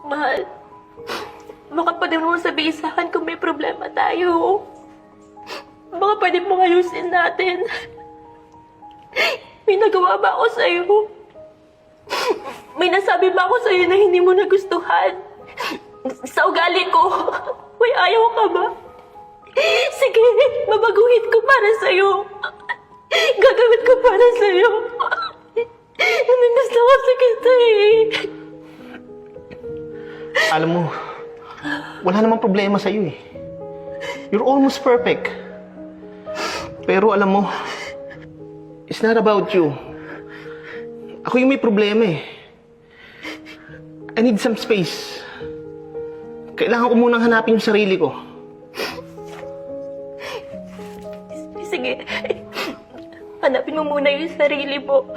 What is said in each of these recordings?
Mahal, baka pwede mo sabihin sa akin kung may problema tayo. Baka pwede mong ayusin natin. May nagawa ba ako sa'yo? May nasabi ba ako sa'yo na hindi mo nagustuhan? Sa ugali ko, may ayaw ka ba? Sige, babaguhin ko para sa'yo. Gagawin ko para sa'yo. Gusto ko sa kita eh. Alam mo, wala namang problema sa'yo eh. You're almost perfect. Pero alam mo, it's not about you. Ako yung may problema eh. I need some space. Kailangan ko munang hanapin yung sarili ko. Sige, hanapin mo muna yung sarili mo.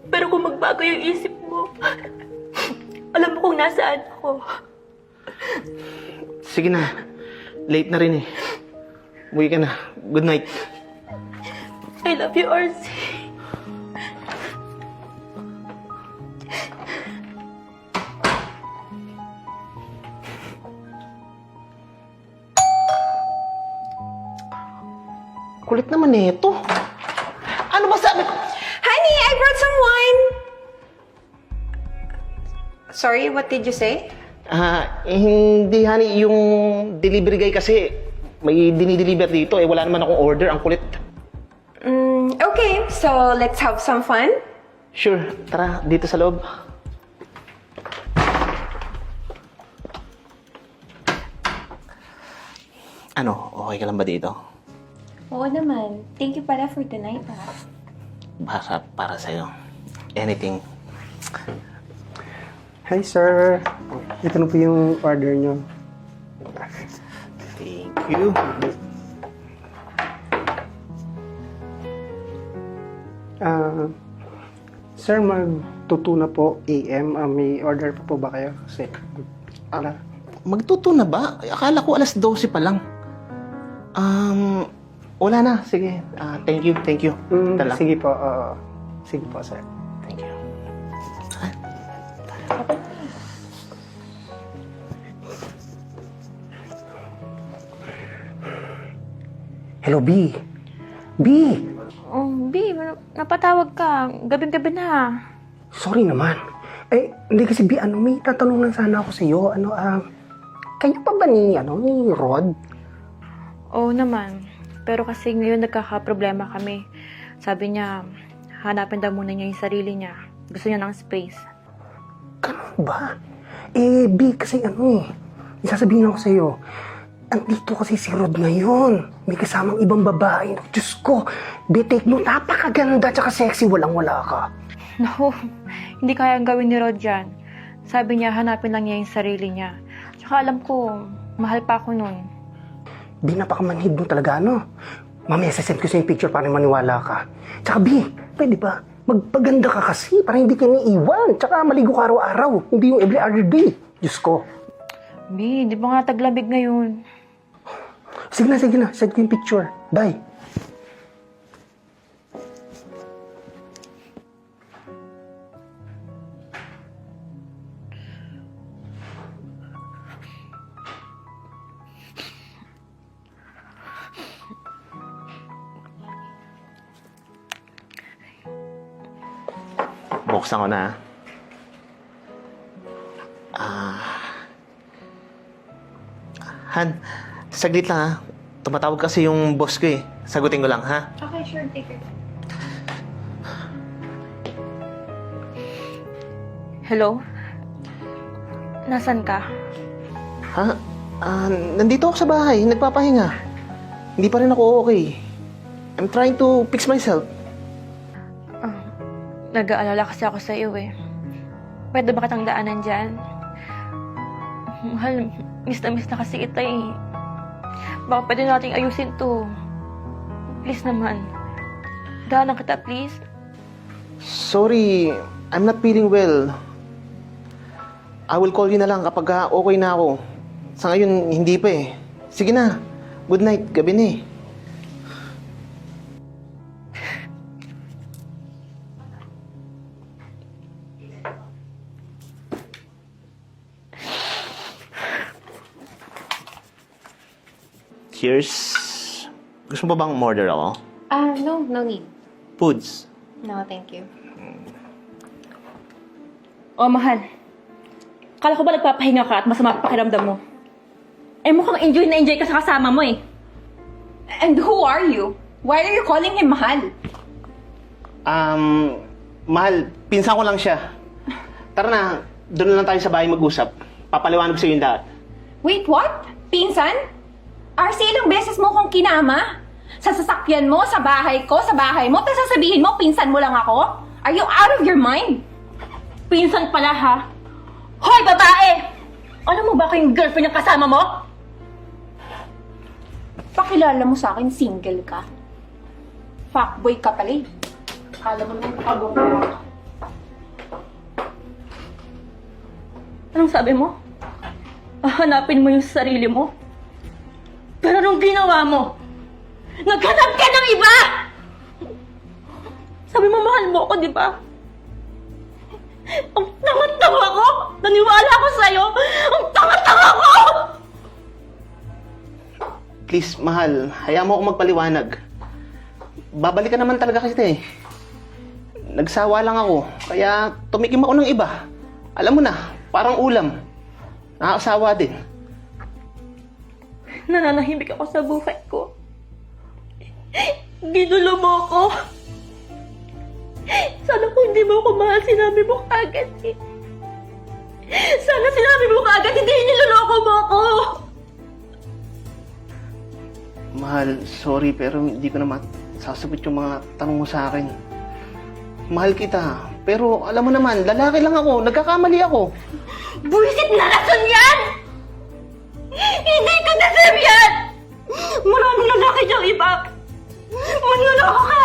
Pero kung magbago yung isip mo, alam mo kung nasaan ako. Sige na, late na rin eh. Uwi ka na. Good night. I love you, RC. Kulit naman nito. Ano ba sabi ko? Honey, I brought some wine! Sorry, what did you say? Hindi honey, yung delivery guy kasi may dinideliver dito eh. Wala naman akong order. Ang kulit. Okay, so let's have some fun. Sure, tara, dito sa loob. Ano, okay ka lang ba dito? Oo naman. Thank you pala for tonight, ha? Para sa'yo. Anything. Hi, sir. Ito na po yung order nyo. Thank you. Sir, magtuto na po AM. May order pa po ba kayo? Kasi, Magtuto na ba? Akala ko alas 12 pa lang. Wala na. Sige. Thank you. Ito lang. sige po. Sige po, sir. Thank you. Hello, B. B! Oh, B, napatawag ka. Gabing-gabi na. Sorry naman. Hindi kasi B, may tatanong lang sana ako sa iyo. Kayo pa ba ni Rod? Oo naman. Pero kasi ngayon nagkakaproblema kami. Sabi niya, hanapin daw muna niya yung sarili niya. Gusto niya ng space. Ganun ba? B, kasi isasabihin ako sa iyo. Andito kasi si Rod ngayon. May kasamang ibang babae. Diyos ko, B, take note, napakaganda tsaka sexy, walang-wala ka. No, hindi kayang gawin ni Rod yan. Sabi niya, hanapin lang niya yung sarili niya. Tsaka alam ko, mahal pa ako nun. B, napakamanhid mo talaga, Mamaya sasend ko sa yung picture para maniwala ka. Tsaka B, pwede ba? Magpaganda ka kasi para hindi ka niiwan. Tsaka maligo ka araw-araw. Hindi yung every other day. Diyos ko. B, di ba nga taglamig ngayon? Sige na. Send ko yung picture. Bye. Buksan ko na. Han, saglit lang ha. Tumatawag kasi yung boss ko eh. Sagutin ko lang ha. Okay, sure. Take it. Hello? Nasaan ka? Ha? Nandito ako sa bahay. Nagpapahinga. Hindi pa rin ako okay. I'm trying to fix myself. Nag-aalala kasi ako sa iyo eh. Pwede ba kitang daanan dyan? Mahal, miss na kasi kita eh. Baka pwede nating ayusin to. Please naman. Daanan kita, please. Sorry, I'm not feeling well. I will call you na lang kapag okay na ako. Sa ngayon, hindi pa eh. Sige na. Good night. Gabi na eh. Cheers. Gusto mo ba bang order ako? No need. Foods. No, thank you. Oh, mahal. Kala ko ba nagpapahinga ka at masama pa pakiramdam mo? Eh, mukhang enjoy na enjoy ka sa kasama mo eh. And who are you? Why are you calling him mahal? Mahal, pinsan ko lang siya. Tara na, doon na lang tayo sa bahay mag-usap. Papaliwanag sa'yo yung lahat. Wait, what? Pinsan? RC, ilang beses mo kong kinama? Sa sasakyan mo, sa bahay ko, sa bahay mo, tapos sasabihin mo, pinsan mo lang ako? Are you out of your mind? Pinsan pala ha? Hoy, babae! Alam mo ba kung yung girlfriend yung kasama mo? Pakilala mo sa akin, single ka. Fuckboy ka pala eh. Akala mo naman nakabong ka. Anong sabi mo? Hanapin mo yung sarili mo? Pero anong ginawa mo? Naghanap ka ng iba! Sabi mo, mahal mo ako, di ba? Ang tanga-tanga ko! Naniwala ko sa'yo! Ang tanga-tanga ko! Please, mahal, hayaan mo ako magpaliwanag. Babalik ka naman talaga kasi eh. Nagsawa lang ako, kaya tumikim ako ng iba. Alam mo na, parang ulam. Nakakasawa din. Nananahimik ako sa buhay ko. Ginulo mo ako. Sana kung hindi mo ako mahal, sinabi mo kagad eh. Sana sinabi mo kagad, hindi niloloko mo ako. Mahal, sorry pero hindi ko na sasagot yung mga tanong mo sa akin. Mahal kita, pero alam mo naman, lalaki lang ako, nagkakamali ako. Buwisit na rason yan! Hindi ko deserve yan! Maraming lalaki diyang iba. Manloloko ka!